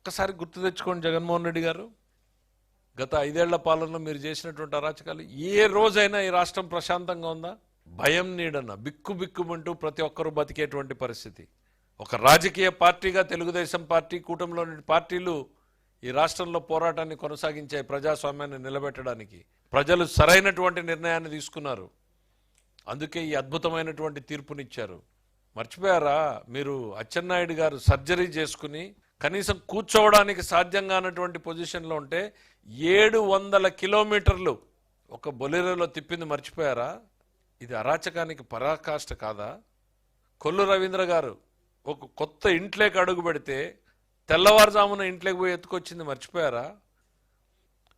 ఒక్కసారి గుర్తు తెచ్చుకోండి జగన్మోహన్ రెడ్డి గారు, గత 5 ఏళ్ల పాలనలో మీరు చేసినటువంటి అరాచకాలు. ఏ రోజైనా ఈ రాష్ట్రం ప్రశాంతంగా ఉందా? భయం నీడన్న బిక్కు బిక్కుమంటూ ప్రతి ఒక్కరూ బతికేటువంటి పరిస్థితి. ఒక రాజకీయ పార్టీగా తెలుగుదేశం పార్టీ, కూటమిలోని పార్టీలు ఈ రాష్ట్రంలో పోరాటాన్ని కొనసాగించాయి. ప్రజాస్వామ్యాన్ని నిలబెట్టడానికి ప్రజలు సరైనటువంటి నిర్ణయాన్ని తీసుకున్నారు. అందుకే ఈ అద్భుతమైనటువంటి తీర్పునిచ్చారు. మర్చిపోయారా? మీరు అచ్చెన్నాయుడు గారు సర్జరీ చేసుకుని కనీసం కూర్చోవడానికి సాధ్యం కానటువంటి పొజిషన్లో ఉంటే 700 కిలోమీటర్లు ఒక బొలెరోలో తిప్పింది మర్చిపోయారా? ఇది అరాచకానికి పరాకాష్ట కాదా? కొల్లు రవీంద్ర గారు ఒక కొత్త ఇంట్లోకి అడుగు పెడితే తెల్లవారుజామున ఇంట్లోకి పోయి ఎత్తుకొచ్చింది మర్చిపోయారా?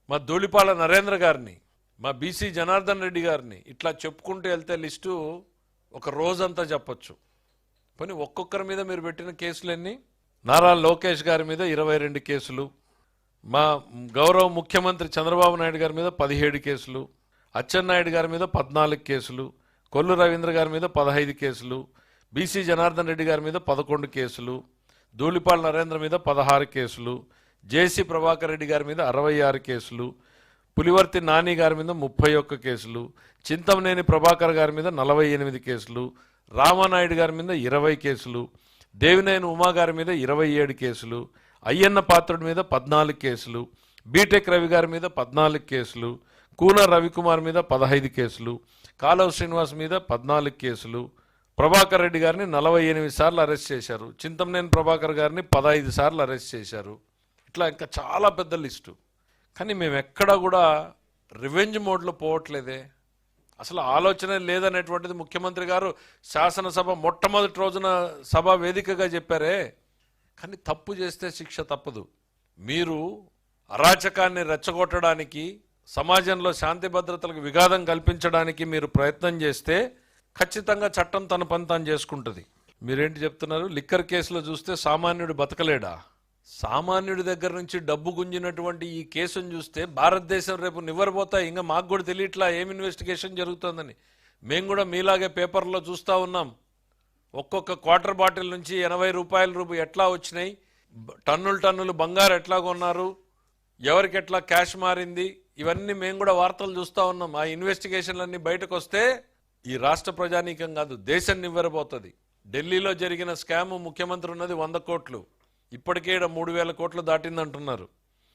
మా ధూళిపాల నరేంద్ర గారిని, మా బీసీ జనార్దన్ రెడ్డి గారిని, ఇట్లా చెప్పుకుంటూ వెళ్తే లిస్టు ఒక రోజంతా చెప్పొచ్చు. కానీ ఒక్కొక్కరి మీద మీరు పెట్టిన కేసులన్నీ, నారా లోకేష్ గారి మీద 22 కేసులు, మా గౌరవ ముఖ్యమంత్రి చంద్రబాబు నాయుడు గారి మీద 17 కేసులు, అచ్చెన్నాయుడు గారి మీద 14 కేసులు, కొల్లు రవీంద్ర గారి మీద 15 కేసులు, బీసీ జనార్దన్ రెడ్డి గారి మీద 11 కేసులు, ధూళిపాల నరేంద్ర మీద 16 కేసులు, జేసీ ప్రభాకర్ రెడ్డి గారి మీద 66 కేసులు, పులివర్తి నాని గారి మీద 31 కేసులు, చింతమనేని ప్రభాకర్ గారి మీద 48 కేసులు, రామానాయుడు గారి మీద 20 కేసులు, దేవినేని ఉమా గారి మీద 27 కేసులు, అయ్యన్న పాత్రుడి మీద 14 కేసులు, బీటెక్ రవి గారి మీద 14 కేసులు, కూన రవికుమార్ మీద 15 కేసులు, కాలవ శ్రీనివాస్ మీద 14 కేసులు, ప్రభాకర్ రెడ్డి గారిని 48 సార్లు అరెస్ట్ చేశారు, చింతమనేని ప్రభాకర్ గారిని 15 సార్లు అరెస్ట్ చేశారు. ఇట్లా ఇంకా చాలా పెద్ద లిస్టు. కానీ మేము ఎక్కడా కూడా రివెంజ్ మోడ్లో పోవట్లేదే. అసలు ఆలోచన లేదనేటువంటిది ముఖ్యమంత్రి గారు శాసనసభ మొట్టమొదటి రోజున సభ వేదికగా చెప్పారే. కానీ తప్పు చేస్తే శిక్ష తప్పదు. మీరు అరాచకాన్ని రెచ్చగొట్టడానికి, సమాజంలో శాంతి భద్రతలకు విఘాతం కల్పించడానికి మీరు ప్రయత్నం చేస్తే ఖచ్చితంగా చట్టం తన పని తాను చేసుకుంటుంది. మీరేంటి చెప్తున్నారు? లిక్కర్ కేసులో చూస్తే సామాన్యుడు బతకలేడా? సామాన్యుడి దగ్గర నుంచి డబ్బు గుంజినటువంటి ఈ కేసును చూస్తే భారతదేశం రేపు నివ్వరపోతా. ఇంకా మాకు కూడా తెలియట్లా ఏం ఇన్వెస్టిగేషన్ జరుగుతుందని. మేము కూడా మీలాగే పేపర్లో చూస్తూ ఉన్నాం. ఒక్కొక్క క్వార్టర్ బాటిల్ నుంచి 80 రూపాయల ఎట్లా వచ్చినాయి, టన్నులు బంగారు ఎట్లా కొన్నారు, ఎవరికి ఎట్లా క్యాష్ మారింది, ఇవన్నీ మేము కూడా వార్తలు చూస్తూ ఉన్నాం. ఆ ఇన్వెస్టిగేషన్లన్నీ బయటకు వస్తే ఈ రాష్ట్ర ప్రజానీకం కాదు, దేశం నివ్వరపోతుంది. ఢిల్లీలో జరిగిన స్కామ్ ముఖ్యమంత్రి ఉన్నది 100 కోట్లు, ఇప్పటికే 3000 కోట్లు దాటిందంటున్నారు.